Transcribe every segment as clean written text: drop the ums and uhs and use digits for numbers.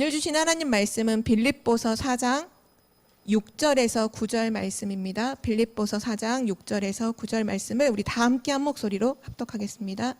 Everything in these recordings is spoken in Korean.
오늘 주신 하나님 말씀은 빌립보서 4장 6절에서 9절 말씀입니다. 빌립보서 4장 6절에서 9절 말씀을 우리 다 함께 한 목소리로 합독하겠습니다.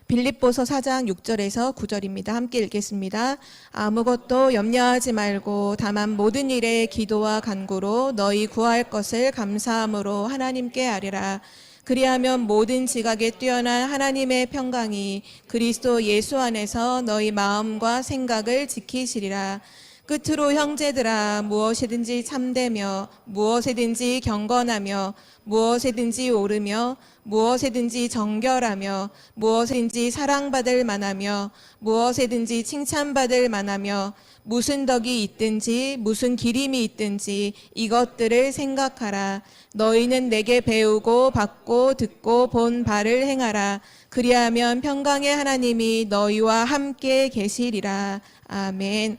빌립보서 4장 6절에서 9절입니다. 함께 읽겠습니다. 아무것도 염려하지 말고 다만 모든 일에 기도와 간구로 너희 구할 것을 감사함으로 하나님께 아뢰라. 그리하면 모든 지각에 뛰어난 하나님의 평강이 그리스도 예수 안에서 너희 마음과 생각을 지키시리라. 끝으로 형제들아, 무엇이든지 참되며 무엇이든지 경건하며 무엇이든지 옳으며 무엇이든지 정결하며 무엇이든지 사랑받을 만하며 무엇이든지 칭찬받을 만하며 무슨 덕이 있든지 무슨 기림이 있든지 이것들을 생각하라. 너희는 내게 배우고 받고 듣고 본 바를 행하라. 그리하면 평강의 하나님이 너희와 함께 계시리라. 아멘.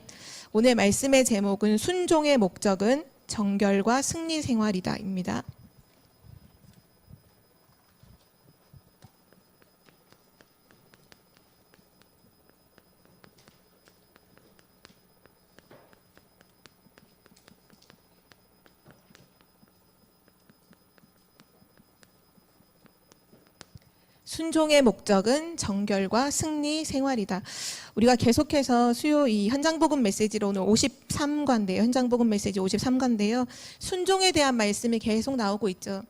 오늘 말씀의 제목은 순종의 목적은 정결과 승리 생활이다입니다. 순종의 목적은 정결과 승리 생활이다. 우리가 계속해서 수요 이 현장복음 메시지로 오늘 53과인데요. 현장복음 메시지 53과인데요. 순종에 대한 말씀이 계속 나오고 있죠.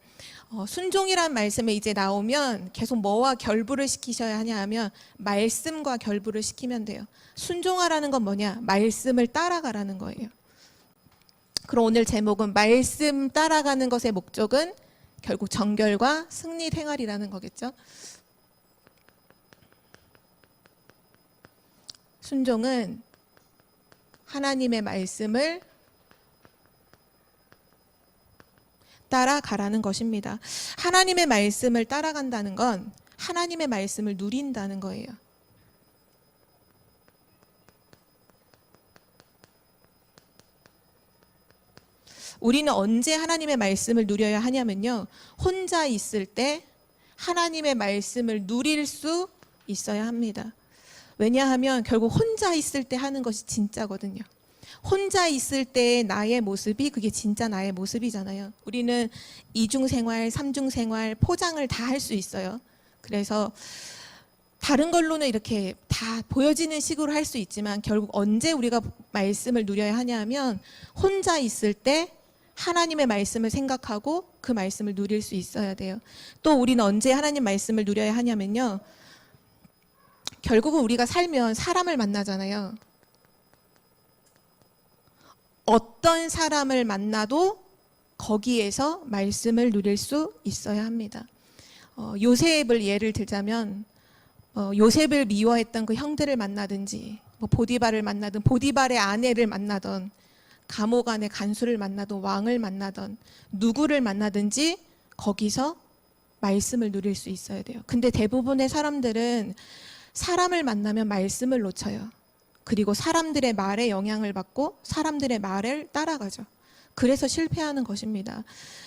순종이란 말씀이 이제 나오면 계속 뭐와 결부를 시키셔야 하냐 하면 말씀과 결부를 시키면 돼요. 순종하라는 건 뭐냐? 말씀을 따라가라는 거예요. 그럼 오늘 제목은 말씀 따라가는 것의 목적은 결국 정결과 승리 생활이라는 거겠죠. 순종은 하나님의 말씀을 따라가라는 것입니다. 하나님의 말씀을 따라간다는 건 하나님의 말씀을 누린다는 거예요. 우리는 언제 하나님의 말씀을 누려야 하냐면요. 혼자 있을 때 하나님의 말씀을 누릴 수 있어야 합니다. 왜냐하면 결국 혼자 있을 때 하는 것이 진짜거든요. 혼자 있을 때의 나의 모습이 그게 진짜 나의 모습이잖아요. 우리는 이중생활, 삼중생활, 포장을 다 할 수 있어요. 그래서 다른 걸로는 이렇게 다 보여지는 식으로 할 수 있지만 결국 언제 우리가 말씀을 누려야 하냐면 혼자 있을 때 하나님의 말씀을 생각하고 그 말씀을 누릴 수 있어야 돼요. 또 우리는 언제 하나님 말씀을 누려야 하냐면요. 결국은 우리가 살면 사람을 만나잖아요. 어떤 사람을 만나도 거기에서 말씀을 누릴 수 있어야 합니다. 요셉을 예를 들자면 요셉을 미워했던 그 형들을 만나든지 보디발을 만나든 보디발의 아내를 만나던 감옥 안에 간수를 만나던 왕을 만나던 누구를 만나든지 거기서 말씀을 누릴 수 있어야 돼요. 근데 대부분의 사람들은 사람을 만나면 말씀을 놓쳐요. 그리고 사람들의 말에 영향을 받고 사람들의 말을 따라가죠. 그래서 실패하는 것입니다.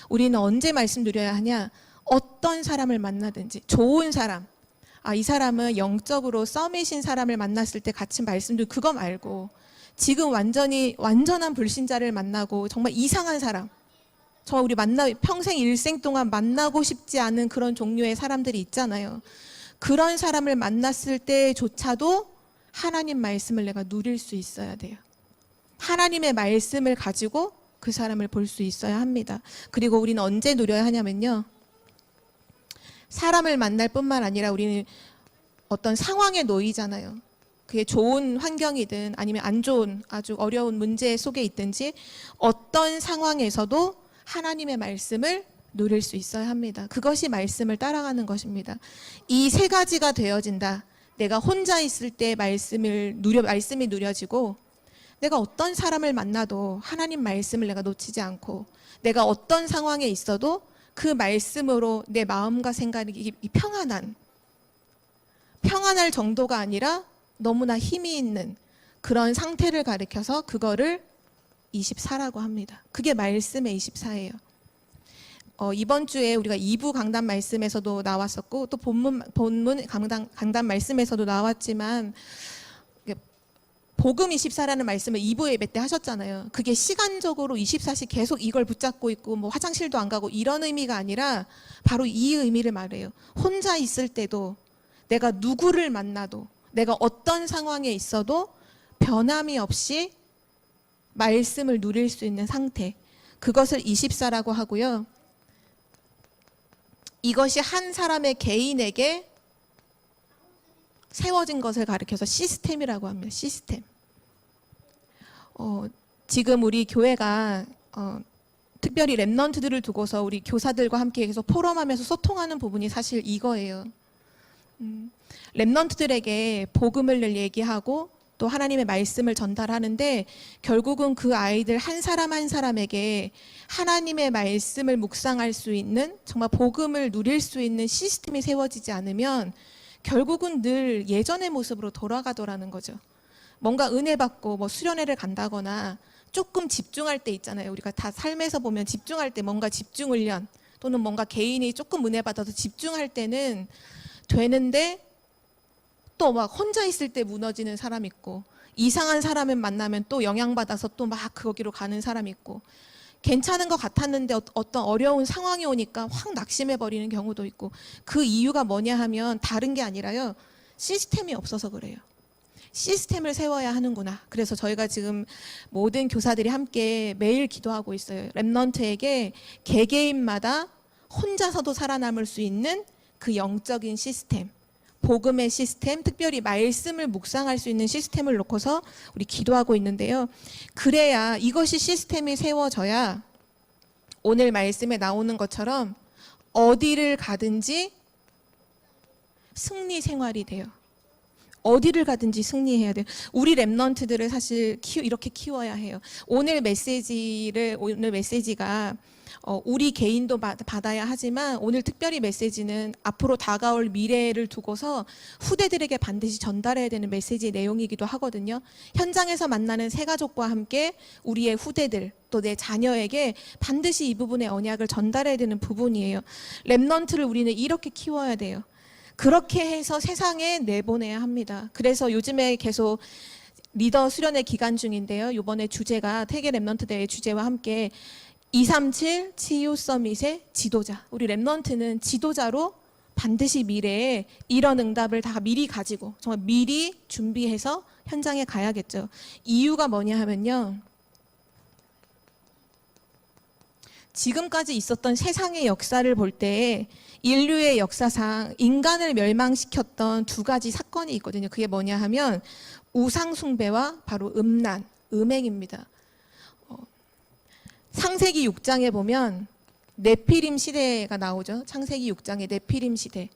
우리는 언제 말씀 누려야 하냐? 어떤 사람을 만나든지 좋은 사람, 이 사람은 영적으로 썸이신 사람을 만났을 때 같이 말씀도 그거 말고 지금 완전한 불신자를 만나고 정말 이상한 사람, 정말 우리 평생 일생 동안 만나고 싶지 않은 그런 종류의 사람들이 있잖아요. 그런 사람을 만났을 때조차도 하나님 말씀을 내가 누릴 수 있어야 돼요. 하나님의 말씀을 가지고 그 사람을 볼 수 있어야 합니다. 그리고 우리는 언제 누려야 하냐면요. 사람을 만날 뿐만 아니라 우리는 어떤 상황에 놓이잖아요. 그게 좋은 환경이든 아니면 안 좋은 아주 어려운 문제 속에 있든지 어떤 상황에서도 하나님의 말씀을 누릴 수 있어야 합니다. 그것이 말씀을 따라가는 것입니다. 이 세 가지가 되어진다. 내가 혼자 있을 때 말씀이 누려지고 내가 어떤 사람을 만나도 하나님 말씀을 내가 놓치지 않고 내가 어떤 상황에 있어도 그 말씀으로 내 마음과 생각이 평안할 정도가 아니라 너무나 힘이 있는 그런 상태를 가리켜서 그거를 24라고 합니다. 그게 말씀의 24예요. 이번 주에 우리가 2부 강단 말씀에서도 나왔었고 또 본문 강단 말씀에서도 나왔지만 복음 24라는 말씀을 2부 예배 때 하셨잖아요. 그게 시간적으로 24시 계속 이걸 붙잡고 있고 뭐 화장실도 안 가고 이런 의미가 아니라 바로 이 의미를 말해요. 혼자 있을 때도 내가 누구를 만나도 내가 어떤 상황에 있어도 변함이 없이 말씀을 누릴 수 있는 상태. 그것을 24라고 하고요. 이것이 한 사람의 개인에게 세워진 것을 가리켜서 시스템이라고 합니다. 시스템. 지금 우리 교회가 특별히 랩넌트들을 두고서 우리 교사들과 함께 계속 포럼하면서 소통하는 부분이 사실 이거예요. 랩넌트들에게 복음을 얘기하고 또 하나님의 말씀을 전달하는데 결국은 그 아이들 한 사람 한 사람에게 하나님의 말씀을 묵상할 수 있는 정말 복음을 누릴 수 있는 시스템이 세워지지 않으면 결국은 늘 예전의 모습으로 돌아가더라는 거죠. 뭔가 은혜 받고 뭐 수련회를 간다거나 조금 집중할 때 있잖아요. 우리가 다 삶에서 보면 집중할 때 뭔가 집중 훈련 또는 뭔가 개인이 조금 은혜 받아서 집중할 때는 되는데 또 막 혼자 있을 때 무너지는 사람 있고 이상한 사람을 만나면 또 영향받아서 또 막 거기로 가는 사람 있고 괜찮은 것 같았는데 어떤 어려운 상황이 오니까 확 낙심해 버리는 경우도 있고 그 이유가 뭐냐 하면 다른 게 아니라요. 시스템이 없어서 그래요. 시스템을 세워야 하는구나. 그래서 저희가 지금 모든 교사들이 함께 매일 기도하고 있어요. 랩넌트에게 개개인마다 혼자서도 살아남을 수 있는 그 영적인 시스템, 복음의 시스템, 특별히 말씀을 묵상할 수 있는 시스템을 놓고서 우리 기도하고 있는데요. 그래야 이것이 시스템이 세워져야 오늘 말씀에 나오는 것처럼 어디를 가든지 승리 생활이 돼요. 어디를 가든지 승리해야 돼요. 우리 랩넌트들을 사실 이렇게 키워야 해요. 오늘 메시지가 우리 개인도 받아야 하지만 오늘 특별히 메시지는 앞으로 다가올 미래를 두고서 후대들에게 반드시 전달해야 되는 메시지의 내용이기도 하거든요. 현장에서 만나는 새가족과 함께 우리의 후대들 또 내 자녀에게 반드시 이 부분의 언약을 전달해야 되는 부분이에요. 랩넌트를 우리는 이렇게 키워야 돼요. 그렇게 해서 세상에 내보내야 합니다. 그래서 요즘에 계속 리더 수련회 기간 중인데요. 이번에 주제가 태계 랩넌트 대회 주제와 함께 237 치유 서밋의 지도자. 우리 랩넌트는 지도자로 반드시 미래에 이런 응답을 다 미리 가지고 정말 미리 준비해서 현장에 가야겠죠. 이유가 뭐냐 하면요. 지금까지 있었던 세상의 역사를 볼 때 인류의 역사상 인간을 멸망시켰던 두 가지 사건이 있거든요. 그게 뭐냐 하면 우상 숭배와 바로 음란, 음행입니다. 창세기 6장에 보면 네피림 시대가 나오죠. 창세기 6장에 네피림 시대.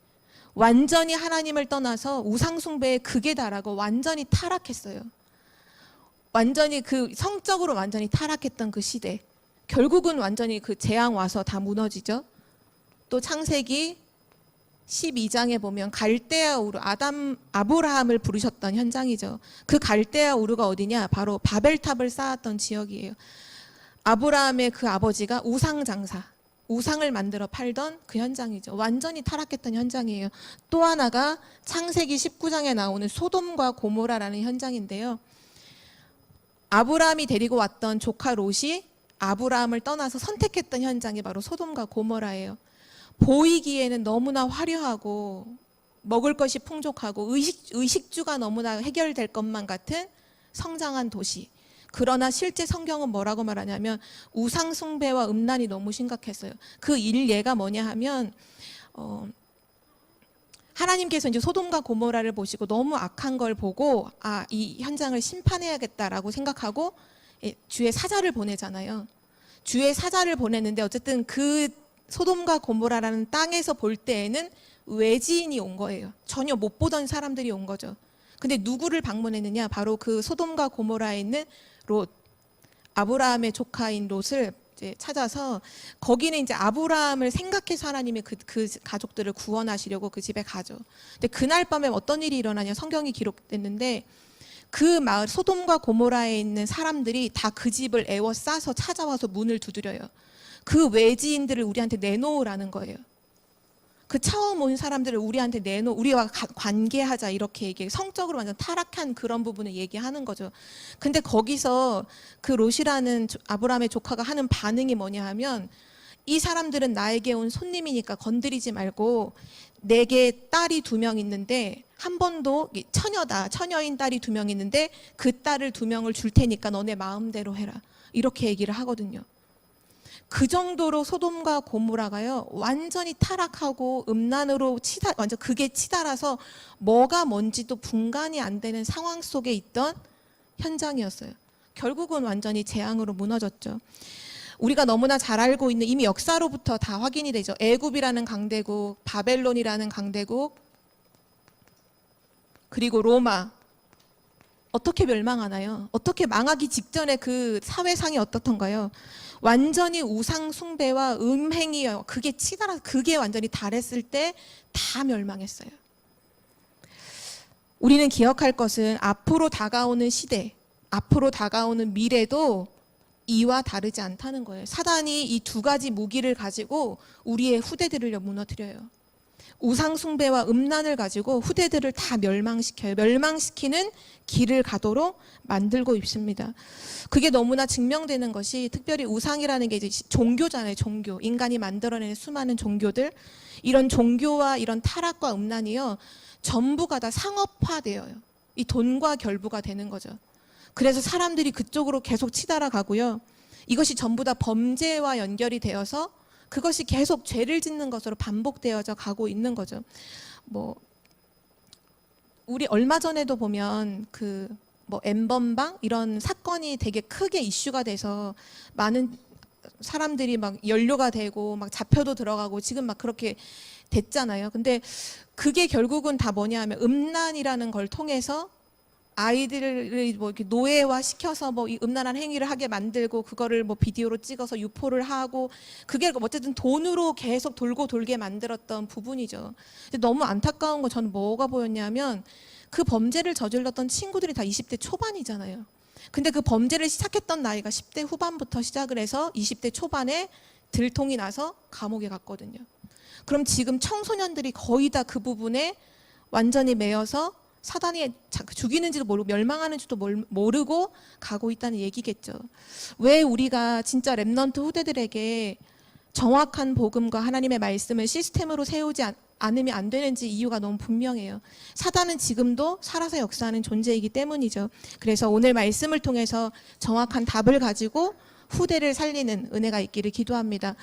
완전히 하나님을 떠나서 우상 숭배의 극에 달하고 완전히 타락했어요. 완전히 그 성적으로 완전히 타락했던 그 시대. 결국은 완전히 그 재앙 와서 다 무너지죠. 또 창세기 12장에 보면 갈대아 우르, 아브라함을 부르셨던 현장이죠. 그 갈대아 우르가 어디냐? 바로 바벨탑을 쌓았던 지역이에요. 아브라함의 그 아버지가 우상 장사, 우상을 만들어 팔던 그 현장이죠. 완전히 타락했던 현장이에요. 또 하나가 창세기 19장에 나오는 소돔과 고모라라는 현장인데요. 아브라함이 데리고 왔던 조카 롯이 아브라함을 떠나서 선택했던 현장이 바로 소돔과 고모라예요. 보이기에는 너무나 화려하고 먹을 것이 풍족하고 의식주가 너무나 해결될 것만 같은 성장한 도시. 그러나 실제 성경은 뭐라고 말하냐면 우상 숭배와 음란이 너무 심각했어요. 그 일례가 뭐냐 하면 하나님께서 이제 소돔과 고모라를 보시고 너무 악한 걸 보고 이 현장을 심판해야겠다라고 생각하고 주의 사자를 보내잖아요. 주의 사자를 보냈는데 어쨌든 그 소돔과 고모라라는 땅에서 볼 때에는 외지인이 온 거예요. 전혀 못 보던 사람들이 온 거죠. 근데 누구를 방문했느냐? 바로 그 소돔과 고모라에 있는 롯, 아브라함의 조카인 롯을 이제 찾아서 거기는 이제 아브라함을 생각해서 하나님이 그 가족들을 구원하시려고 그 집에 가죠. 근데 그날 밤에 어떤 일이 일어나냐? 성경이 기록됐는데 그 마을 소돔과 고모라에 있는 사람들이 다 그 집을 에워싸서 찾아와서 문을 두드려요. 그 외지인들을 우리한테 내놓으라는 거예요. 그 처음 온 사람들을 우리한테 우리와 관계하자 이렇게 얘기해. 성적으로 완전 타락한 그런 부분을 얘기하는 거죠. 근데 거기서 그 롯이라는 아브라함의 조카가 하는 반응이 뭐냐 하면, 이 사람들은 나에게 온 손님이니까 건드리지 말고, 내게 딸이 2명 있는데 한 번도 처녀인 딸이 2명 있는데 그 딸을 2명을 줄 테니까 너네 마음대로 해라. 이렇게 얘기를 하거든요. 그 정도로 소돔과 고모라가요 완전히 타락하고 음란으로 완전 극에 치달아서 뭐가 뭔지도 분간이 안 되는 상황 속에 있던 현장이었어요. 결국은 완전히 재앙으로 무너졌죠. 우리가 너무나 잘 알고 있는, 이미 역사로부터 다 확인이 되죠. 애굽이라는 강대국, 바벨론이라는 강대국, 그리고 로마. 어떻게 멸망하나요? 어떻게 망하기 직전에 그 사회상이 어떻던가요? 완전히 우상 숭배와 음행이요. 그게 완전히 달했을 때 다 멸망했어요. 우리는 기억할 것은 앞으로 다가오는 시대, 앞으로 다가오는 미래도 이와 다르지 않다는 거예요. 사단이 이 2가지 무기를 가지고 우리의 후대들을 무너뜨려요. 우상 숭배와 음란을 가지고 후대들을 다 멸망시켜요. 멸망시키는 길을 가도록 만들고 있습니다. 그게 너무나 증명되는 것이, 특별히 우상이라는 게 이제 종교잖아요. 종교. 인간이 만들어내는 수많은 종교들. 이런 종교와 이런 타락과 음란이요, 전부가 다 상업화되어요. 이 돈과 결부가 되는 거죠. 그래서 사람들이 그쪽으로 계속 치달아 가고요. 이것이 전부 다 범죄와 연결이 되어서 그것이 계속 죄를 짓는 것으로 반복되어져 가고 있는 거죠. 우리 얼마 전에도 보면 엠번방 이런 사건이 되게 크게 이슈가 돼서 많은 사람들이 막 연료가 되고 막 잡혀도 들어가고 지금 막 그렇게 됐잖아요. 근데 그게 결국은 다 뭐냐 하면 음란이라는 걸 통해서 아이들을 이렇게 노예화 시켜서 이 음란한 행위를 하게 만들고, 그거를 비디오로 찍어서 유포를 하고, 그게 어쨌든 돈으로 계속 돌게 만들었던 부분이죠. 근데 너무 안타까운 건 저는 뭐가 보였냐면, 그 범죄를 저질렀던 친구들이 다 20대 초반이잖아요. 근데 그 범죄를 시작했던 나이가 10대 후반부터 시작을 해서 20대 초반에 들통이 나서 감옥에 갔거든요. 그럼 지금 청소년들이 거의 다 그 부분에 완전히 매여서 사단이 죽이는지도 모르고 멸망하는지도 모르고 가고 있다는 얘기겠죠. 왜 우리가 진짜 렘넌트 후대들에게 정확한 복음과 하나님의 말씀을 시스템으로 세우지 않으면 안 되는지 이유가 너무 분명해요. 사단은 지금도 살아서 역사하는 존재이기 때문이죠. 그래서 오늘 말씀을 통해서 정확한 답을 가지고 후대를 살리는 은혜가 있기를 기도합니다.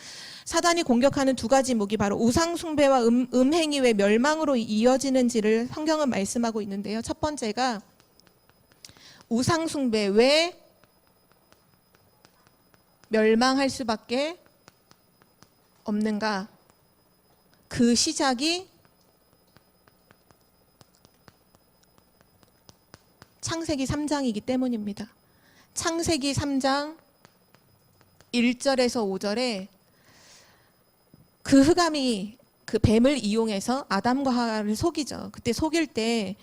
사단이 공격하는 2가지 무기, 바로 우상 숭배와 음행이 왜 멸망으로 이어지는지를 성경은 말씀하고 있는데요. 첫 번째가 우상 숭배 왜 멸망할 수밖에 없는가? 그 시작이 창세기 3장이기 때문입니다. 창세기 3장 1절에서 5절에 그 흑암이 그 뱀을 이용해서 아담과 하와를 속이죠. 그때 속일 때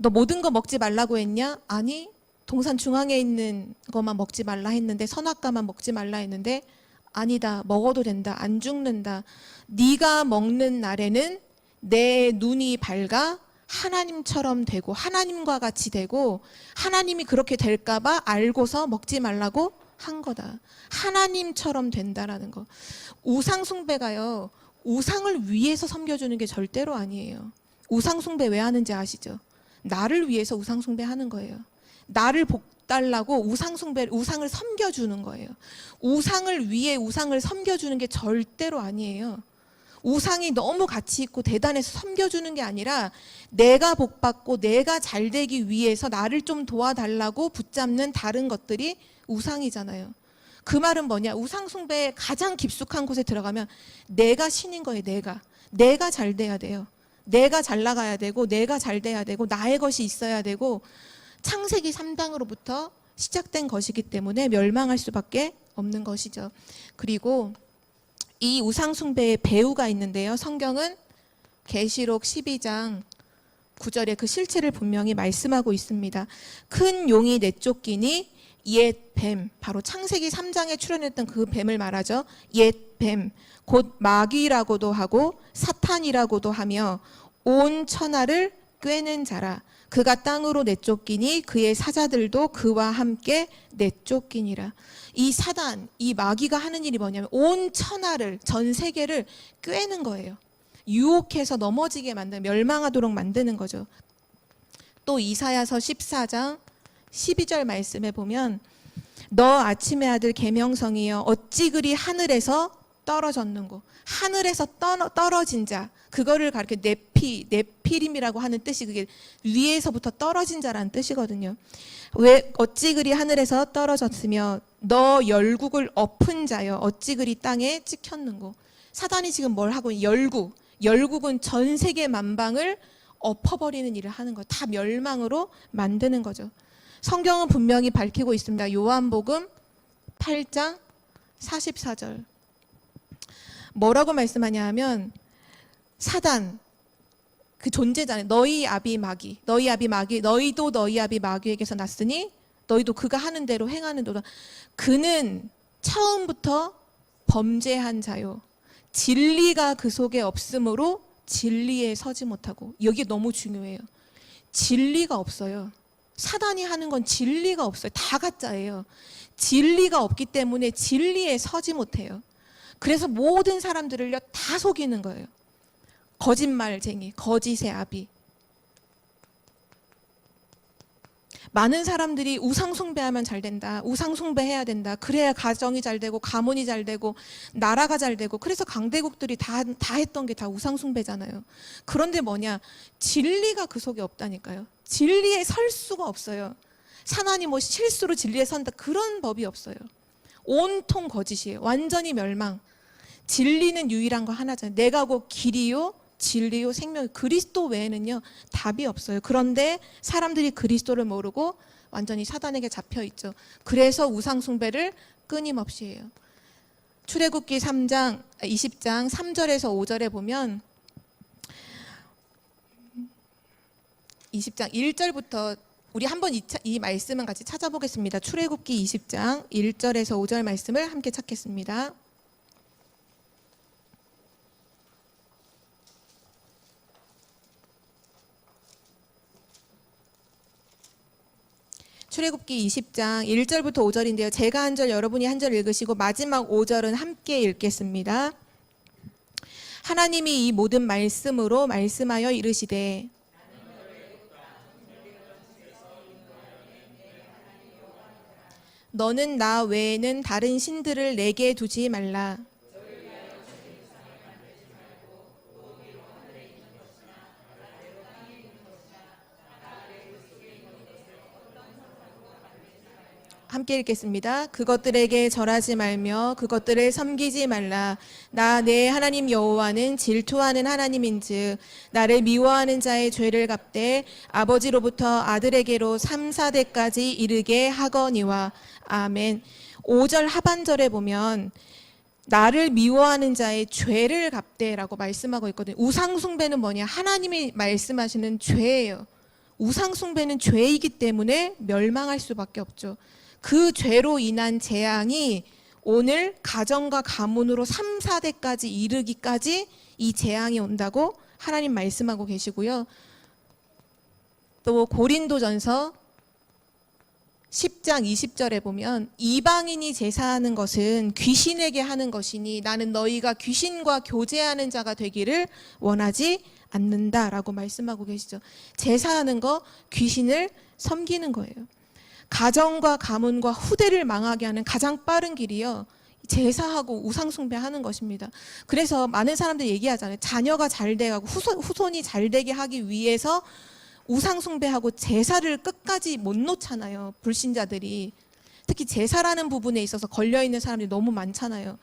너 모든 거 먹지 말라고 했냐? 아니, 동산 중앙에 있는 것만 먹지 말라 했는데, 선악과만 먹지 말라 했는데, 아니다, 먹어도 된다, 안 죽는다. 네가 먹는 날에는 내 눈이 밝아 하나님처럼 되고 하나님과 같이 되고, 하나님이 그렇게 될까 봐 알고서 먹지 말라고 한 거다. 하나님처럼 된다라는 거. 우상 숭배가요, 우상을 위해서 섬겨주는 게 절대로 아니에요. 우상 숭배 왜 하는지 아시죠? 나를 위해서 우상 숭배하는 거예요. 나를 복달라고 우상을 섬겨주는 거예요. 우상을 위해 우상을 섬겨주는 게 절대로 아니에요. 우상이 너무 가치 있고 대단해서 섬겨주는 게 아니라, 내가 복받고 내가 잘 되기 위해서 나를 좀 도와달라고 붙잡는 다른 것들이 우상이잖아요. 그 말은 뭐냐? 우상 숭배의 가장 깊숙한 곳에 들어가면 내가 신인 거예요. 내가 잘 돼야 돼요. 내가 잘 나가야 되고, 내가 잘 돼야 되고, 나의 것이 있어야 되고, 창세기 3장으로부터 시작된 것이기 때문에 멸망할 수밖에 없는 것이죠. 그리고 이 우상 숭배의 배후가 있는데요. 성경은 계시록 12장 9절에 그 실체를 분명히 말씀하고 있습니다. 큰 용이 내쫓기니 옛 뱀, 바로 창세기 3장에 출연했던 그 뱀을 말하죠. 옛 뱀, 곧 마귀라고도 하고 사탄이라고도 하며 온 천하를 꿰는 자라. 그가 땅으로 내쫓기니 그의 사자들도 그와 함께 내쫓기니라. 이 사단, 이 마귀가 하는 일이 뭐냐면 온 천하를, 전 세계를 꿰는 거예요. 유혹해서 넘어지게 만들고 멸망하도록 만드는 거죠. 또 이사야서 14장 12절 말씀에 보면 너 아침의 아들 계명성이여 어찌 그리 하늘에서 떨어졌는고. 하늘에서 떨어진 자, 그거를 가르쳐 네피림이라고 하는 뜻이 그게 위에서부터 떨어진 자라는 뜻이거든요. 왜 어찌 그리 하늘에서 떨어졌으며 너 열국을 엎은 자여 어찌 그리 땅에 찍혔는고. 사단이 지금 뭘 하고 열국은 전 세계 만방을 엎어버리는 일을 하는 거예요. 다 멸망으로 만드는 거죠. 성경은 분명히 밝히고 있습니다. 요한복음 8장 44절. 뭐라고 말씀하냐 하면 사단, 그 존재자는 너희 아비 마귀, 너희도 너희 아비 마귀에게서 났으니 너희도 그가 하는 대로 행하는도다. 그는 처음부터 범죄한 자요. 진리가 그 속에 없으므로 진리에 서지 못하고. 여기 너무 중요해요. 진리가 없어요. 사단이 하는 건 진리가 없어요. 다 가짜예요. 진리가 없기 때문에 진리에 서지 못해요. 그래서 모든 사람들을요 다 속이는 거예요. 거짓말쟁이, 거짓의 아비. 많은 사람들이 우상 숭배하면 잘 된다. 우상 숭배해야 된다. 그래야 가정이 잘 되고 가문이 잘 되고 나라가 잘 되고. 그래서 강대국들이 다 했던 게 다 우상 숭배잖아요. 그런데 뭐냐? 진리가 그 속에 없다니까요. 진리에 설 수가 없어요. 사단이 뭐 실수로 진리에 선다 그런 법이 없어요. 온통 거짓이에요. 완전히 멸망. 진리는 유일한 거 하나잖아요. 내가 곧 길이요 진리요 생명. 그리스도 외에는요 답이 없어요. 그런데 사람들이 그리스도를 모르고 완전히 사단에게 잡혀 있죠. 그래서 우상 숭배를 끊임없이 해요. 출애굽기 3장 20장 3절에서 5절에 보면 20장 1절부터 우리 한번 이 말씀은 같이 찾아보겠습니다. 출애굽기 20장 1절에서 5절 말씀을 함께 찾겠습니다. 출애굽기 20장 1절부터 5절인데요. 제가 한 절, 여러분이 한 절 읽으시고 마지막 5절은 함께 읽겠습니다. 하나님이 이 모든 말씀으로 말씀하여 이르시되 너는 나 외에는 다른 신들을 내게 두지 말라. 함께 읽겠습니다. 그것들에게 절하지 말며 그것들을 섬기지 말라. 나 내 하나님 여호와는 질투하는 하나님인즉 나를 미워하는 자의 죄를 갚되 아버지로부터 아들에게로 3, 4대까지 이르게 하거니와. 아멘. 5절 하반절에 보면 나를 미워하는 자의 죄를 갚되라고 말씀하고 있거든요. 우상숭배는 뭐냐? 하나님이 말씀하시는 죄예요. 우상숭배는 죄이기 때문에 멸망할 수밖에 없죠. 그 죄로 인한 재앙이 오늘 가정과 가문으로 3, 4대까지 이르기까지 이 재앙이 온다고 하나님 말씀하고 계시고요. 또 고린도전서 10장 20절에 보면 이방인이 제사하는 것은 귀신에게 하는 것이니 나는 너희가 귀신과 교제하는 자가 되기를 원하지 않는다라고 말씀하고 계시죠. 제사하는 거 귀신을 섬기는 거예요. 가정과 가문과 후대를 망하게 하는 가장 빠른 길이요, 제사하고 우상숭배하는 것입니다. 그래서 많은 사람들이 얘기하잖아요. 자녀가 잘 돼가고 후손이 잘 되게 하기 위해서 우상숭배하고 제사를 끝까지 못 놓잖아요. 불신자들이. 특히 제사라는 부분에 있어서 걸려있는 사람들이 너무 많잖아요.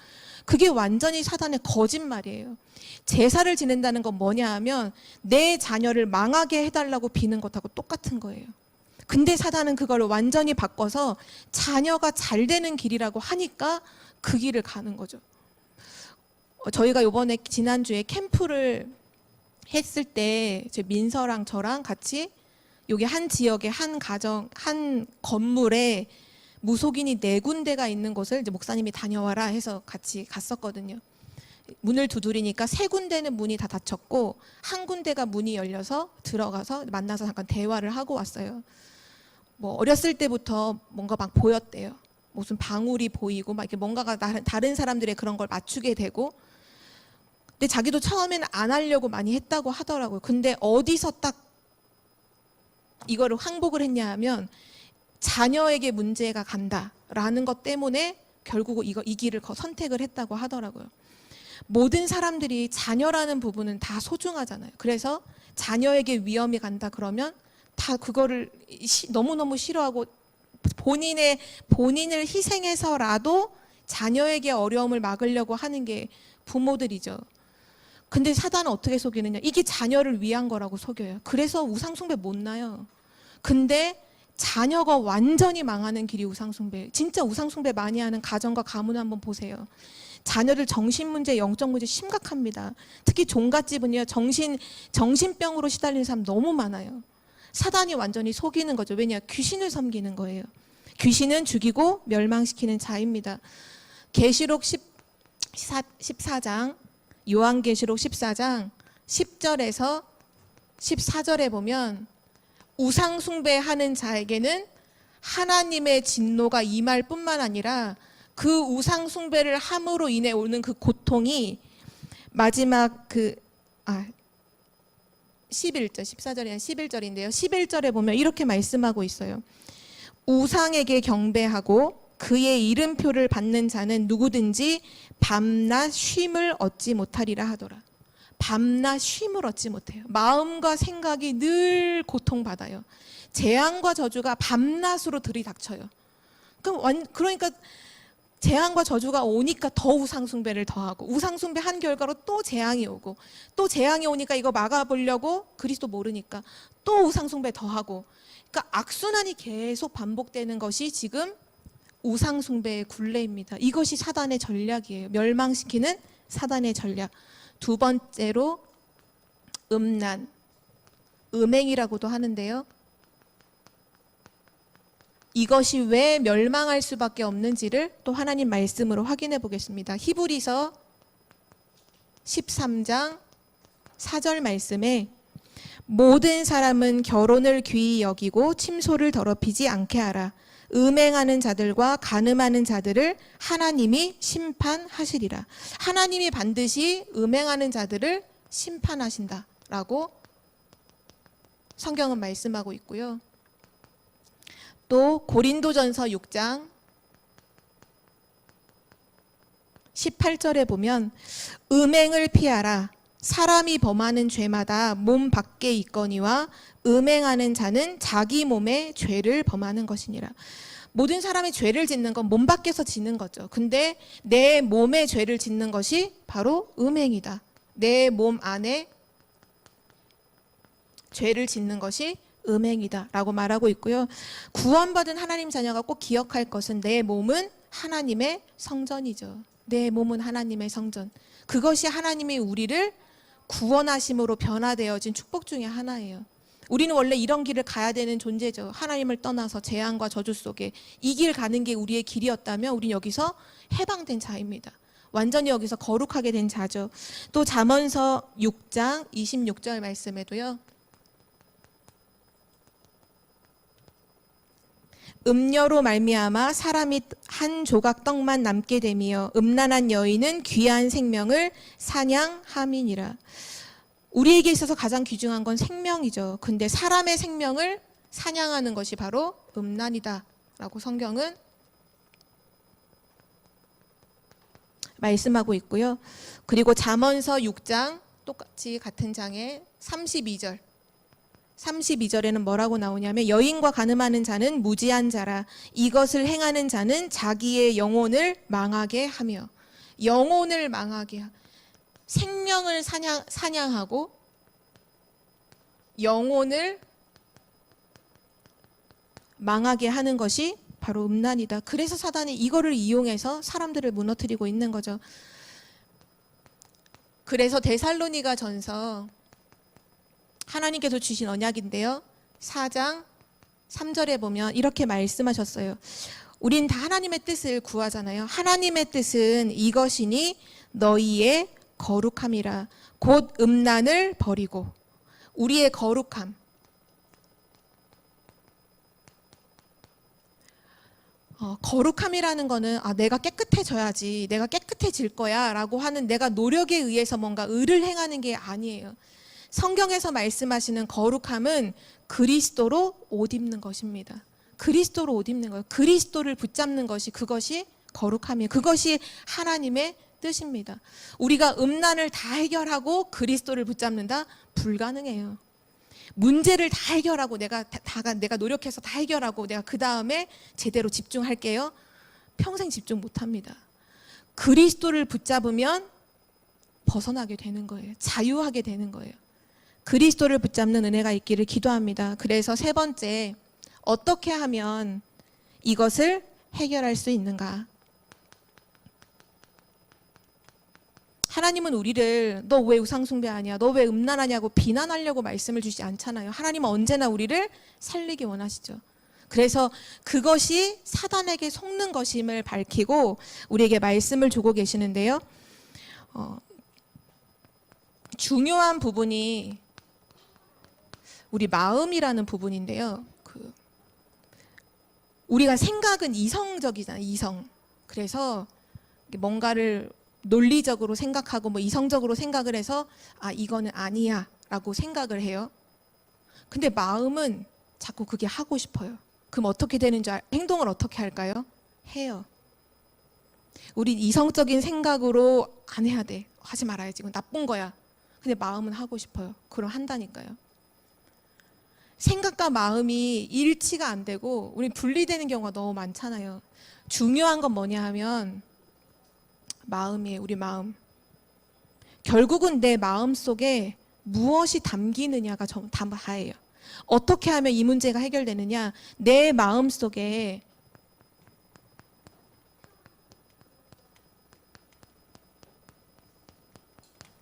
그게 완전히 사단의 거짓말이에요. 제사를 지낸다는 건 뭐냐 하면 내 자녀를 망하게 해달라고 비는 것하고 똑같은 거예요. 근데 사단은 그걸 완전히 바꿔서 자녀가 잘 되는 길이라고 하니까 그 길을 가는 거죠. 저희가 이번에 지난주에 캠프를 했을 때 민서랑 저랑 같이 여기 한 지역의 한 가정, 한 건물에 무속인이 4군데가 있는 곳을 이제 목사님이 다녀와라 해서 같이 갔었거든요. 문을 두드리니까 3군데는 문이 다 닫혔고 1군데가 문이 열려서 들어가서 만나서 잠깐 대화를 하고 왔어요. 뭐 어렸을 때부터 뭔가 막 보였대요. 무슨 방울이 보이고 막 이렇게 뭔가가 다른 사람들의 그런 걸 맞추게 되고, 근데 자기도 처음에는 안 하려고 많이 했다고 하더라고요. 근데 어디서 딱 이거를 항복을 했냐 하면 자녀에게 문제가 간다라는 것 때문에 결국 이 길을 선택을 했다고 하더라고요. 모든 사람들이 자녀라는 부분은 다 소중하잖아요. 그래서 자녀에게 위험이 간다 그러면 다 그거를 너무너무 싫어하고 본인을 희생해서라도 자녀에게 어려움을 막으려고 하는 게 부모들이죠. 근데 사단은 어떻게 속이느냐? 이게 자녀를 위한 거라고 속여요. 그래서 우상숭배 못 나요. 근데 자녀가 완전히 망하는 길이 우상숭배. 진짜 우상숭배 많이 하는 가정과 가문 한번 보세요. 자녀들 정신문제, 영적문제 심각합니다. 특히 종갓집은요, 정신병으로 시달리는 사람 너무 많아요. 사단이 완전히 속이는 거죠. 왜냐? 귀신을 섬기는 거예요. 귀신은 죽이고 멸망시키는 자입니다. 계시록 14장, 요한계시록 14장 10절에서 14절에 보면 우상숭배하는 자에게는 하나님의 진노가 임할 뿐만 아니라 그 우상숭배를 함으로 인해 오는 그 고통이 마지막 11절, 14절이 아니라 11절인데요. 11절에 보면 이렇게 말씀하고 있어요. 우상에게 경배하고 그의 이름표를 받는 자는 누구든지 밤낮 쉼을 얻지 못하리라 하더라. 밤낮 쉼을 얻지 못해요. 마음과 생각이 늘 고통받아요. 재앙과 저주가 밤낮으로 들이닥쳐요. 그러니까 재앙과 저주가 오니까 더 우상숭배를 더하고, 우상숭배 한 결과로 또 재앙이 오고, 또 재앙이 오니까 이거 막아보려고 그리스도 모르니까 또 우상숭배 더하고, 그러니까 악순환이 계속 반복되는 것이 지금 우상숭배의 굴레입니다. 이것이 사단의 전략이에요. 멸망시키는 사단의 전략. 두 번째로 음란, 음행이라고도 하는데요. 이것이 왜 멸망할 수밖에 없는지를 또 하나님 말씀으로 확인해 보겠습니다. 히브리서 13장 4절 말씀에 모든 사람은 결혼을 귀히 여기고 침소를 더럽히지 않게 하라. 음행하는 자들과 간음하는 자들을 하나님이 심판하시리라. 하나님이 반드시 음행하는 자들을 심판하신다라고 성경은 말씀하고 있고요. 또 고린도전서 6장 18절에 보면 음행을 피하라. 사람이 범하는 죄마다 몸 밖에 있거니와 음행하는 자는 자기 몸에 죄를 범하는 것이니라. 모든 사람이 죄를 짓는 건 몸 밖에서 짓는 거죠. 근데 내 몸에 죄를 짓는 것이 바로 음행이다. 내 몸 안에 죄를 짓는 것이 음행이다 라고 말하고 있고요. 구원받은 하나님 자녀가 꼭 기억할 것은 내 몸은 하나님의 성전이죠. 내 몸은 하나님의 성전. 그것이 하나님이 우리를 구원하심으로 변화되어진 축복 중에 하나예요. 우리는 원래 이런 길을 가야 되는 존재죠. 하나님을 떠나서 재앙과 저주 속에 이 길 가는 게 우리의 길이었다면 우리는 여기서 해방된 자입니다. 완전히 여기서 거룩하게 된 자죠. 또 잠언서 6장 26절 말씀에도요. 음녀로 말미암아 사람이 한 조각 떡만 남게 되며 음란한 여인은 귀한 생명을 사냥함이니라. 우리에게 있어서 가장 귀중한 건 생명이죠. 근데 사람의 생명을 사냥하는 것이 바로 음란이다 라고 성경은 말씀하고 있고요. 그리고 잠언서 6장 똑같이 같은 장에 32절에는 뭐라고 나오냐면 여인과 간음하는 자는 무지한 자라. 이것을 행하는 자는 자기의 영혼을 망하게 하며. 영혼을 망하게 생명을 사냥하고 영혼을 망하게 하는 것이 바로 음란이다. 그래서 사단이 이거를 이용해서 사람들을 무너뜨리고 있는 거죠. 그래서 데살로니가 전서 하나님께서 주신 언약인데요. 4장 3절에 보면 이렇게 말씀하셨어요. 우린 다 하나님의 뜻을 구하잖아요. 하나님의 뜻은 이것이니 너희의 거룩함이라. 곧 음란을 버리고. 우리의 거룩함. 거룩함이라는 거는 내가 깨끗해져야지, 내가 깨끗해질 거야 라고 하는 내가 노력에 의해서 뭔가 의를 행하는 게 아니에요. 성경에서 말씀하시는 거룩함은 그리스도로 옷 입는 것입니다. 그리스도로 옷 입는 거예요. 그리스도를 붙잡는 것이, 그것이 거룩함이에요. 그것이 하나님의 뜻입니다. 우리가 음란을 다 해결하고 그리스도를 붙잡는다? 불가능해요. 문제를 다 해결하고 내가 노력해서 다 해결하고 내가 그 다음에 제대로 집중할게요. 평생 집중 못합니다. 그리스도를 붙잡으면 벗어나게 되는 거예요. 자유하게 되는 거예요. 그리스도를 붙잡는 은혜가 있기를 기도합니다. 그래서 세 번째, 어떻게 하면 이것을 해결할 수 있는가? 하나님은 우리를 너 왜 우상숭배하냐, 너 왜 음란하냐고 비난하려고 말씀을 주시지 않잖아요. 하나님은 언제나 우리를 살리기 원하시죠. 그래서 그것이 사단에게 속는 것임을 밝히고 우리에게 말씀을 주고 계시는데요. 중요한 부분이 우리 마음이라는 부분인데요. 우리가 생각은 이성적이잖아요. 이성. 그래서 뭔가를 논리적으로 생각하고 이성적으로 생각을 해서 이거는 아니야 라고 생각을 해요. 근데 마음은 자꾸 그게 하고 싶어요. 그럼 어떻게 되는 줄 행동을 어떻게 할까요? 해요. 우리 이성적인 생각으로 안 해야 돼. 하지 말아야지. 이건 나쁜 거야. 근데 마음은 하고 싶어요. 그럼 한다니까요. 생각과 마음이 일치가 안 되고 우리 분리되는 경우가 너무 많잖아요. 중요한 건 뭐냐 하면 마음이에요. 우리 마음. 결국은 내 마음 속에 무엇이 담기느냐가 다예요. 어떻게 하면 이 문제가 해결되느냐? 내 마음 속에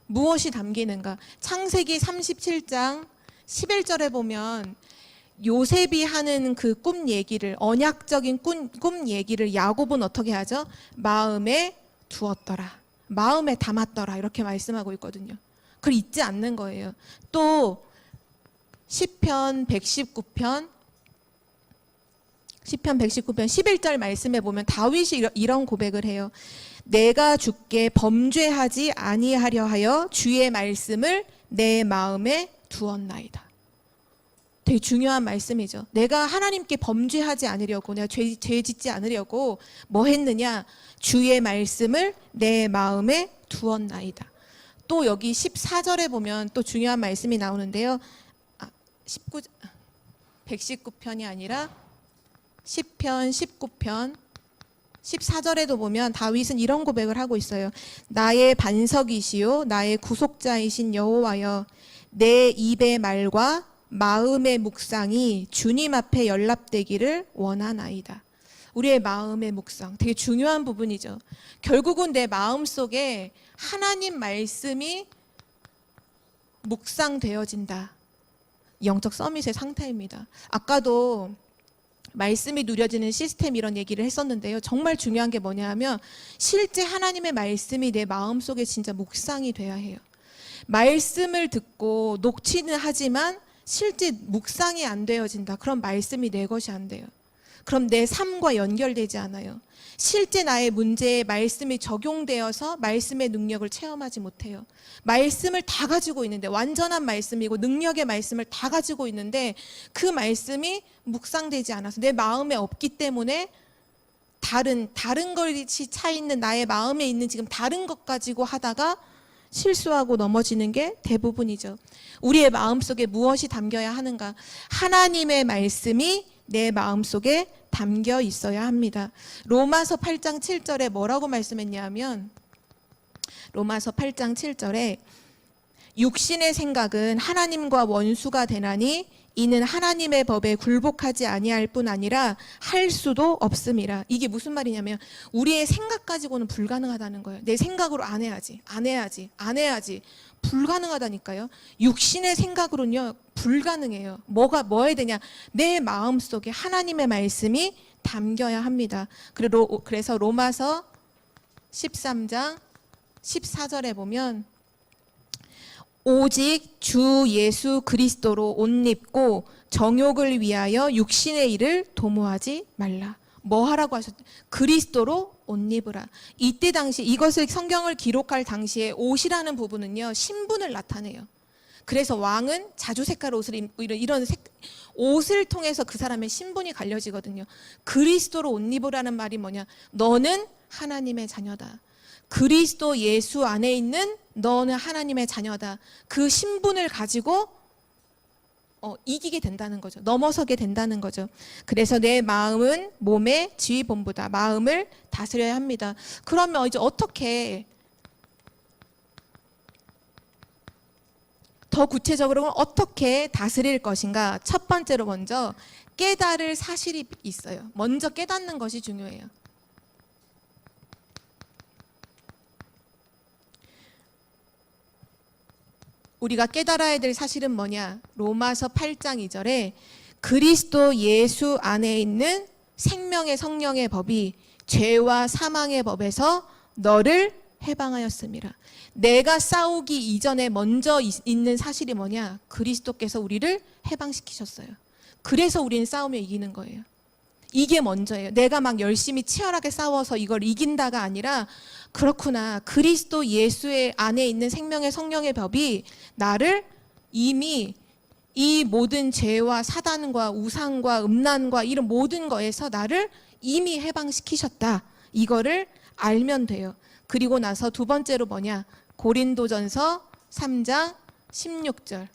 무엇이 담기는가? 창세기 37장 11절에 보면 요셉이 하는 그 꿈 얘기를, 언약적인 꿈 얘기를 야곱은 어떻게 하죠? 마음에 두었더라, 마음에 담았더라, 이렇게 말씀하고 있거든요. 그걸 잊지 않는 거예요. 또 시편 119편 11절 말씀에 보면 다윗이 이런 고백을 해요. 내가 주께 범죄하지 아니하려 하여 주의 말씀을 내 마음에 두었나이다. 되게 중요한 말씀이죠. 내가 하나님께 범죄하지 않으려고, 내가 죄 짓지 않으려고 뭐 했느냐? 주의 말씀을 내 마음에 두었나이다. 또 여기 14절에 보면 또 중요한 말씀이 나오는데요. 119편이 아니라 시편 19편 14절에도 보면 다윗은 이런 고백을 하고 있어요. 나의 반석이시요 나의 구속자이신 여호와여, 내 입의 말과 마음의 묵상이 주님 앞에 연락되기를 원하나이다. 우리의 마음의 묵상, 되게 중요한 부분이죠. 결국은 내 마음 속에 하나님 말씀이 묵상되어진다. 영적 서밋의 상태입니다. 아까도 말씀이 누려지는 시스템 이런 얘기를 했었는데요. 정말 중요한 게 뭐냐 하면 실제 하나님의 말씀이 내 마음속에 진짜 묵상이 돼야 해요. 말씀을 듣고 녹취는 하지만 실제 묵상이 안 되어진다. 그럼 말씀이 내 것이 안 돼요. 그럼 내 삶과 연결되지 않아요. 실제 나의 문제에 말씀이 적용되어서 말씀의 능력을 체험하지 못해요. 말씀을 다 가지고 있는데, 완전한 말씀이고 능력의 말씀을 다 가지고 있는데 그 말씀이 묵상되지 않아서 내 마음에 없기 때문에 다른 것이 차 있는 나의 마음에 있는 지금 다른 것 가지고 하다가 실수하고 넘어지는 게 대부분이죠. 우리의 마음속에 무엇이 담겨야 하는가? 하나님의 말씀이 내 마음속에 담겨 있어야 합니다. 로마서 8장 7절에 뭐라고 말씀했냐면, 로마서 8장 7절에 육신의 생각은 하나님과 원수가 되나니 이는 하나님의 법에 굴복하지 아니할 뿐 아니라 할 수도 없음이라. 이게 무슨 말이냐면 우리의 생각 가지고는 불가능하다는 거예요. 내 생각으로 안 해야지, 안 해야지, 안 해야지. 불가능하다니까요. 육신의 생각으로는요 불가능해요. 뭐 해야 되냐? 내 마음속에 하나님의 말씀이 담겨야 합니다. 그래서 로마서 13장 14절에 보면 오직 주 예수 그리스도로 옷 입고 정욕을 위하여 육신의 일을 도모하지 말라. 뭐 하라고 하셨죠? 그리스도로 옷 입으라. 이때 당시 이것을 성경을 기록할 당시에 옷이라는 부분은요 신분을 나타내요. 그래서 왕은 자주 색깔 옷을 입고 이런 옷을 통해서 그 사람의 신분이 갈려지거든요. 그리스도로 옷 입으라는 말이 뭐냐? 너는 하나님의 자녀다. 그리스도 예수 안에 있는 너는 하나님의 자녀다. 그 신분을 가지고 이기게 된다는 거죠. 넘어서게 된다는 거죠. 그래서 내 마음은 몸의 지휘본부다. 마음을 다스려야 합니다. 그러면 이제 어떻게 더 구체적으로 어떻게 다스릴 것인가? 첫 번째로 먼저 깨달을 사실이 있어요. 먼저 깨닫는 것이 중요해요. 우리가 깨달아야 될 사실은 뭐냐? 로마서 8장 2절에 그리스도 예수 안에 있는 생명의 성령의 법이 죄와 사망의 법에서 너를 해방하였습니다. 내가 싸우기 이전에 먼저 있는 사실이 뭐냐? 그리스도께서 우리를 해방시키셨어요. 그래서 우리는 싸우며 이기는 거예요. 이게 먼저예요. 내가 막 열심히 치열하게 싸워서 이걸 이긴다가 아니라 그렇구나. 그리스도 예수의 안에 있는 생명의 성령의 법이 나를 이미 이 모든 죄와 사단과 우상과 음란과 이런 모든 거에서 나를 이미 해방시키셨다. 이거를 알면 돼요. 그리고 나서 두 번째로 뭐냐? 고린도전서 3장 16절.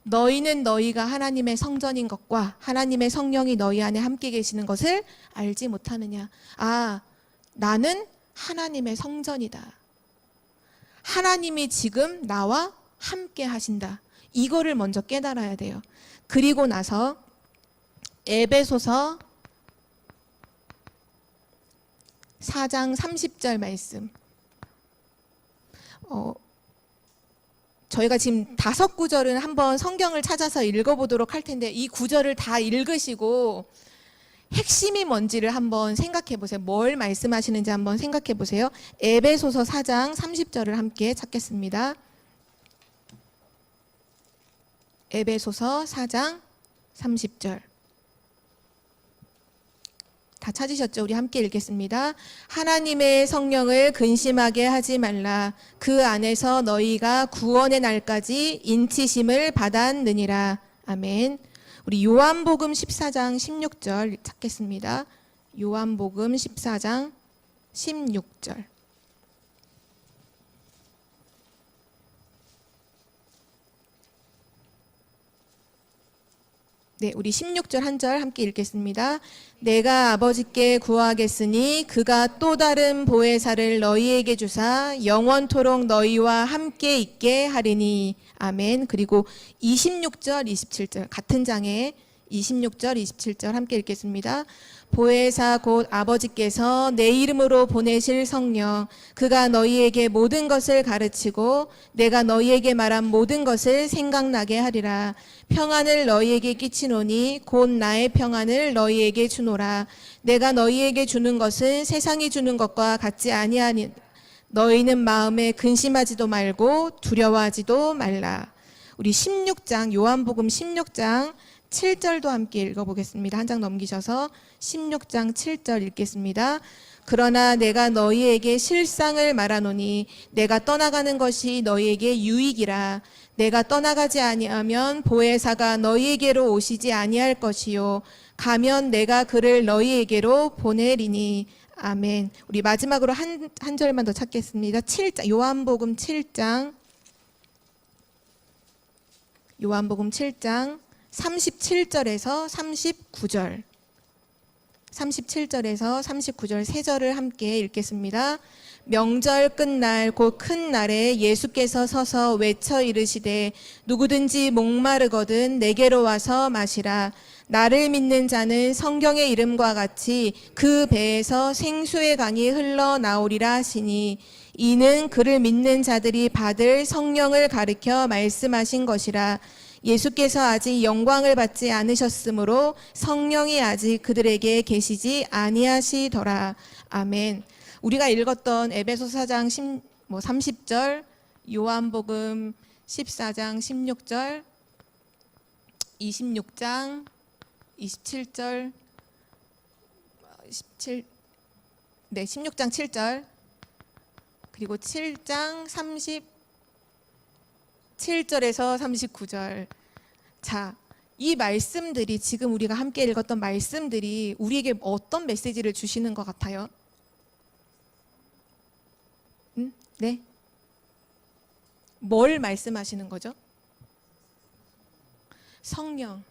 너희는 너희가 하나님의 성전인 것과 하나님의 성령이 너희 안에 함께 계시는 것을 알지 못하느냐. 아, 나는 하나님의 성전이다. 하나님이 지금 나와 함께 하신다. 이거를 먼저 깨달아야 돼요. 그리고 나서 에베소서 4장 30절 말씀. 저희가 지금 5구절은 한번 성경을 찾아서 읽어보도록 할 텐데 이 구절을 다 읽으시고 핵심이 뭔지를 한번 생각해 보세요. 뭘 말씀하시는지 한번 생각해 보세요. 에베소서 4장 30절을 함께 찾겠습니다. 에베소서 4장 30절. 다 찾으셨죠? 우리 함께 읽겠습니다. 하나님의 성령을 근심하게 하지 말라. 그 안에서 너희가 구원의 날까지 인치심을 받았느니라. 아멘. 우리 요한복음 14장 16절 찾겠습니다. 요한복음 14장 16절. 네, 우리 16절 한 절 함께 읽겠습니다. 내가 아버지께 구하겠으니 그가 또 다른 보혜사를 너희에게 주사 영원토록 너희와 함께 있게 하리니. 아멘. 그리고 26절, 27절 같은 장에 26절, 27절 함께 읽겠습니다. 보혜사 곧 아버지께서 내 이름으로 보내실 성령 그가 너희에게 모든 것을 가르치고 내가 너희에게 말한 모든 것을 생각나게 하리라. 평안을 너희에게 끼치노니 곧 나의 평안을 너희에게 주노라. 내가 너희에게 주는 것은 세상이 주는 것과 같지 아니하니 너희는 마음에 근심하지도 말고 두려워하지도 말라. 우리 16장 요한복음 16장 7절도 함께 읽어보겠습니다. 한 장 넘기셔서 16장 7절 읽겠습니다. 그러나 내가 너희에게 실상을 말하노니 내가 떠나가는 것이 너희에게 유익이라. 내가 떠나가지 아니하면 보혜사가 너희에게로 오시지 아니할 것이요 가면 내가 그를 너희에게로 보내리니. 아멘. 우리 마지막으로 한 절만 더 찾겠습니다. 7장 요한복음 7장 37절에서 39절 37절에서 39절 세 절을 함께 읽겠습니다. 명절 끝날 곧 큰 날에 예수께서 서서 외쳐 이르시되 누구든지 목마르거든 내게로 와서 마시라. 나를 믿는 자는 성경의 이름과 같이 그 배에서 생수의 강이 흘러나오리라 하시니 이는 그를 믿는 자들이 받을 성령을 가리켜 말씀하신 것이라. 예수께서 아직 영광을 받지 않으셨으므로 성령이 아직 그들에게 계시지 아니하시더라. 아멘. 우리가 읽었던 에베소서 4장 30절, 요한복음 14장 16절, 26장 27절, 16장 7절, 그리고 7장 37절에서 39절. 자, 이 말씀들이, 지금 우리가 함께 읽었던 말씀들이 우리에게 어떤 메시지를 주시는 것 같아요? 네? 뭘 말씀하시는 거죠? 성령,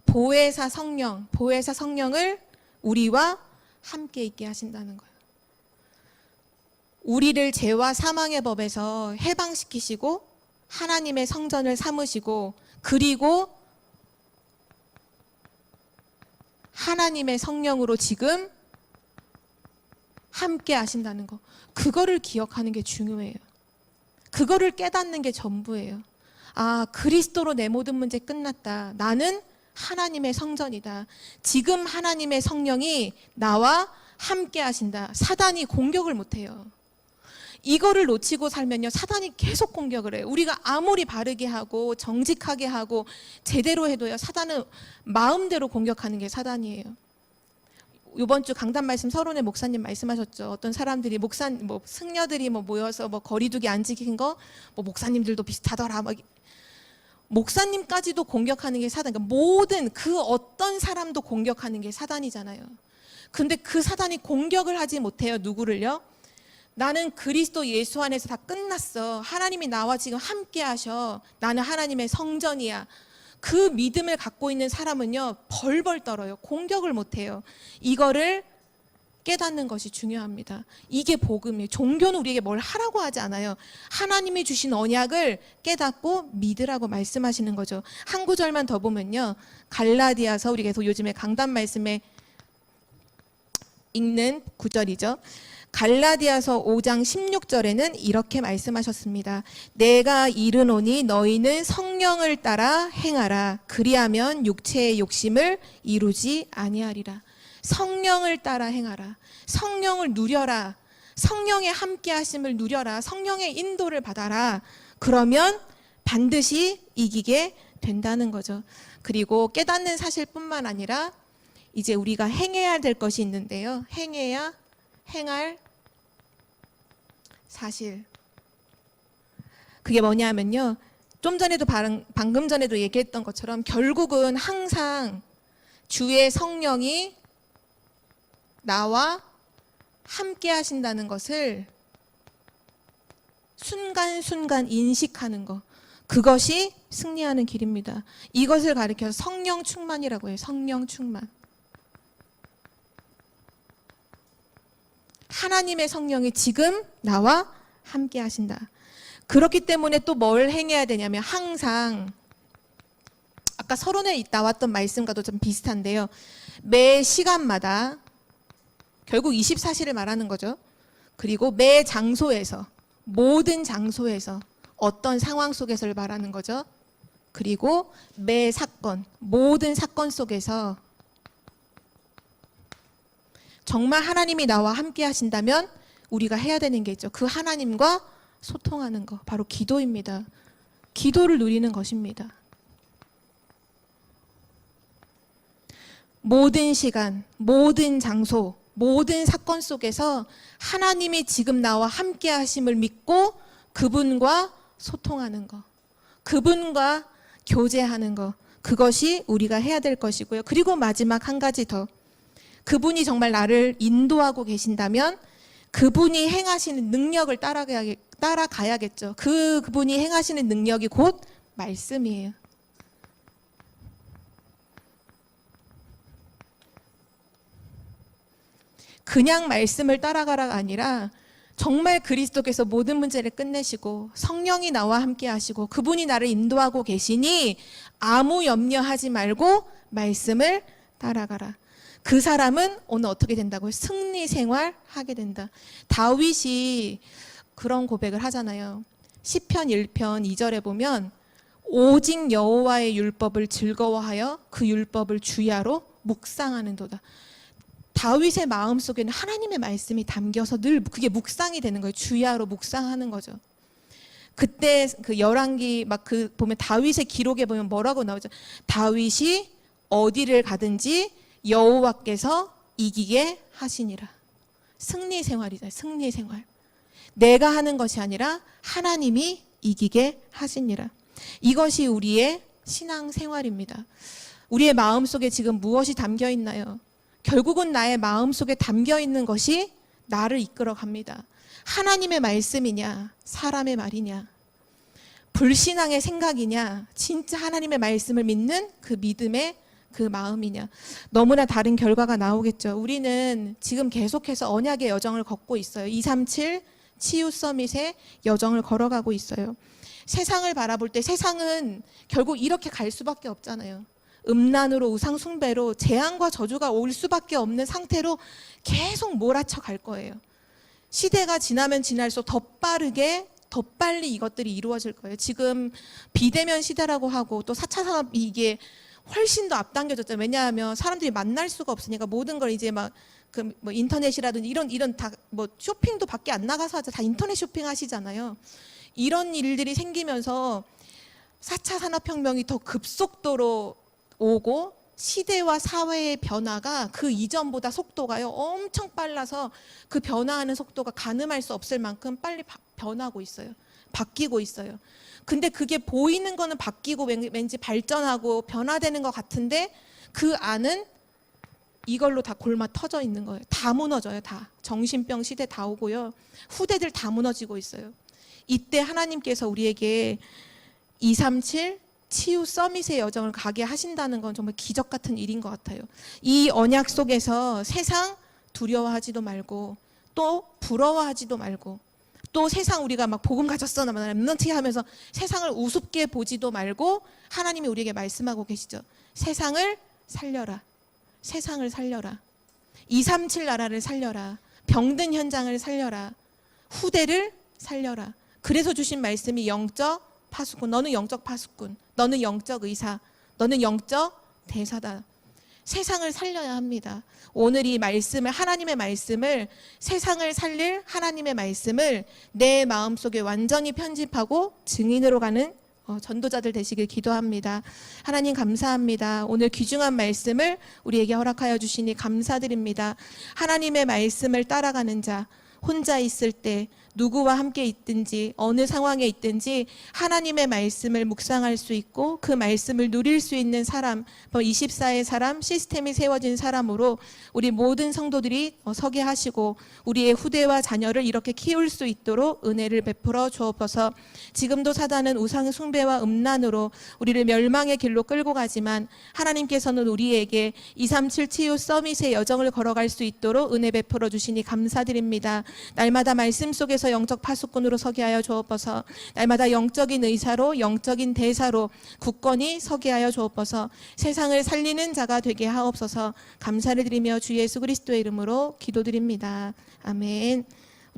보혜사 성령, 보혜사 성령을 우리와 함께 있게 하신다는 거예요. 우리를 죄와 사망의 법에서 해방시키시고 하나님의 성전을 삼으시고, 그리고 하나님의 성령으로 지금 함께 하신다는 거, 그거를 기억하는 게 중요해요. 그거를 깨닫는 게 전부예요. 아, 그리스도로 내 모든 문제 끝났다. 나는 하나님의 성전이다. 지금 하나님의 성령이 나와 함께 하신다. 사단이 공격을 못해요. 이거를 놓치고 살면요, 사단이 계속 공격을 해요. 우리가 아무리 바르게 하고 정직하게 하고 제대로 해도요, 사단은 마음대로 공격하는 게 사단이에요. 이번 주 강단 말씀 서론에 목사님 말씀하셨죠. 어떤 사람들이 승려들이 모여서 거리두기 안 지킨 거, 목사님들도 비슷하더라. 목사님까지도 공격하는 게 사단. 그러니까 모든 그 어떤 사람도 공격하는 게 사단이잖아요. 근데 그 사단이 공격을 하지 못해요. 누구를요? 나는 그리스도 예수 안에서 다 끝났어. 하나님이 나와 지금 함께 하셔. 나는 하나님의 성전이야. 그 믿음을 갖고 있는 사람은요, 벌벌 떨어요. 공격을 못해요. 이거를 깨닫는 것이 중요합니다. 이게 복음이에요. 종교는 우리에게 뭘 하라고 하지 않아요. 하나님이 주신 언약을 깨닫고 믿으라고 말씀하시는 거죠. 한 구절만 더 보면요, 갈라디아서, 우리 계속 요즘에 강단 말씀에 읽는 구절이죠. 갈라디아서 5장 16절에는 이렇게 말씀하셨습니다. 내가 이르노니 너희는 성령을 따라 행하라. 그리하면 육체의 욕심을 이루지 아니하리라. 성령을 따라 행하라. 성령을 누려라. 성령의 함께 하심을 누려라. 성령의 인도를 받아라. 그러면 반드시 이기게 된다는 거죠. 그리고 깨닫는 사실뿐만 아니라 이제 우리가 행해야 될 것이 있는데요. 행할 사실. 그게 뭐냐면요, 좀 전에도 방금 전에도 얘기했던 것처럼 결국은 항상 주의 성령이 나와 함께 하신다는 것을 순간순간 인식하는 것, 그것이 승리하는 길입니다. 이것을 가리켜서 성령 충만이라고 해요. 성령 충만. 하나님의 성령이 지금 나와 함께 하신다. 그렇기 때문에 또 뭘 행해야 되냐면, 항상 아까 서론에 나왔던 말씀과도 좀 비슷한데요, 매 시간마다, 결국 24시를 말하는 거죠. 그리고 매 장소에서, 모든 장소에서, 어떤 상황 속에서를 말하는 거죠. 그리고 매 사건, 모든 사건 속에서 정말 하나님이 나와 함께 하신다면 우리가 해야 되는 게 있죠. 그 하나님과 소통하는 거, 바로 기도입니다. 기도를 누리는 것입니다. 모든 시간, 모든 장소, 모든 사건 속에서 하나님이 지금 나와 함께 하심을 믿고 그분과 소통하는 거, 그분과 교제하는 거, 그것이 우리가 해야 될 것이고요. 그리고 마지막 한 가지 더, 그분이 정말 나를 인도하고 계신다면 그분이 행하시는 능력을 따라가야겠죠. 그분이 행하시는 능력이 곧 말씀이에요. 그냥 말씀을 따라가라가 아니라 정말 그리스도께서 모든 문제를 끝내시고 성령이 나와 함께 하시고 그분이 나를 인도하고 계시니 아무 염려하지 말고 말씀을 따라가라. 그 사람은 오늘 어떻게 된다고요? 승리 생활하게 된다. 다윗이 그런 고백을 하잖아요. 시편 1편 2절에 보면 오직 여호와의 율법을 즐거워하여 그 율법을 주야로 묵상하는도다. 다윗의 마음속에는 하나님의 말씀이 담겨서 늘 그게 묵상이 되는 거예요. 주야로 묵상하는 거죠. 그때 그 열왕기 막 그 보면 다윗의 기록에 보면 뭐라고 나오죠? 다윗이 어디를 가든지 여호와께서 이기게 하시니라. 승리 생활이다. 승리 생활. 내가 하는 것이 아니라 하나님이 이기게 하시니라. 이것이 우리의 신앙 생활입니다. 우리의 마음속에 지금 무엇이 담겨 있나요? 결국은 나의 마음속에 담겨 있는 것이 나를 이끌어 갑니다. 하나님의 말씀이냐, 사람의 말이냐, 불신앙의 생각이냐, 진짜 하나님의 말씀을 믿는 그 믿음의 그 마음이냐. 너무나 다른 결과가 나오겠죠. 우리는 지금 계속해서 언약의 여정을 걷고 있어요. 237 치유 서밋의 여정을 걸어가고 있어요. 세상을 바라볼 때 세상은 결국 이렇게 갈 수밖에 없잖아요. 음란으로, 우상 숭배로 재앙과 저주가 올 수밖에 없는 상태로 계속 몰아쳐 갈 거예요. 시대가 지나면 지날수록 더 빠르게 더 빨리 이것들이 이루어질 거예요. 지금 비대면 시대라고 하고 또 4차 산업이 이게 훨씬 더 앞당겨졌잖아요. 왜냐하면 사람들이 만날 수가 없으니까 모든 걸 이제 막 그 뭐 인터넷이라든지 이런 다 뭐 쇼핑도 밖에 안 나가서 하자 다 인터넷 쇼핑 하시잖아요. 이런 일들이 생기면서 4차 산업혁명이 더 급속도로 오고 시대와 사회의 변화가 그 이전보다 속도가요 엄청 빨라서 그 변화하는 속도가 가늠할 수 없을 만큼 빨리 변하고 있어요. 바뀌고 있어요. 근데 그게 보이는 거는 바뀌고 왠지 발전하고 변화되는 것 같은데 그 안은 이걸로 다 골마 터져 있는 거예요. 다 무너져요. 다. 정신병 시대 다 오고요. 후대들 다 무너지고 있어요. 이때 하나님께서 우리에게 237 치유 서밋의 여정을 가게 하신다는 건 정말 기적 같은 일인 것 같아요. 이 언약 속에서 세상 두려워하지도 말고 또 부러워하지도 말고 또 세상 우리가 막 복음 가졌어 나 랩넌트 하면서 세상을 우습게 보지도 말고 하나님이 우리에게 말씀하고 계시죠. 세상을 살려라. 세상을 살려라. 237 나라를 살려라. 병든 현장을 살려라. 후대를 살려라. 그래서 주신 말씀이 영적 파수꾼. 너는 영적 파수꾼. 너는 영적 의사. 너는 영적 대사다. 세상을 살려야 합니다. 오늘 이 말씀을 하나님의 말씀을 세상을 살릴 하나님의 말씀을 내 마음속에 완전히 편집하고 증인으로 가는 전도자들 되시길 기도합니다. 하나님 감사합니다. 오늘 귀중한 말씀을 우리에게 허락하여 주시니 감사드립니다. 하나님의 말씀을 따라가는 자 혼자 있을 때 누구와 함께 있든지 어느 상황에 있든지 하나님의 말씀을 묵상할 수 있고 그 말씀을 누릴 수 있는 사람 24의 사람 시스템이 세워진 사람으로 우리 모든 성도들이 서게 하시고 우리의 후대와 자녀를 이렇게 키울 수 있도록 은혜를 베풀어 주옵소서. 지금도 사단은 우상 숭배와 음란으로 우리를 멸망의 길로 끌고 가지만 하나님께서는 우리에게 237 치유 서밋의 여정을 걸어갈 수 있도록 은혜 베풀어 주시니 감사드립니다. 날마다 말씀 속에서 영적 파수꾼으로 서게 하여 주옵소서. 날마다 영적인 의사로 영적인 대사로 굳건히 서게 하여 주옵소서. 세상을 살리는 자가 되게 하옵소서. 감사를 드리며 주 예수 그리스도의 이름으로 기도드립니다. 아멘.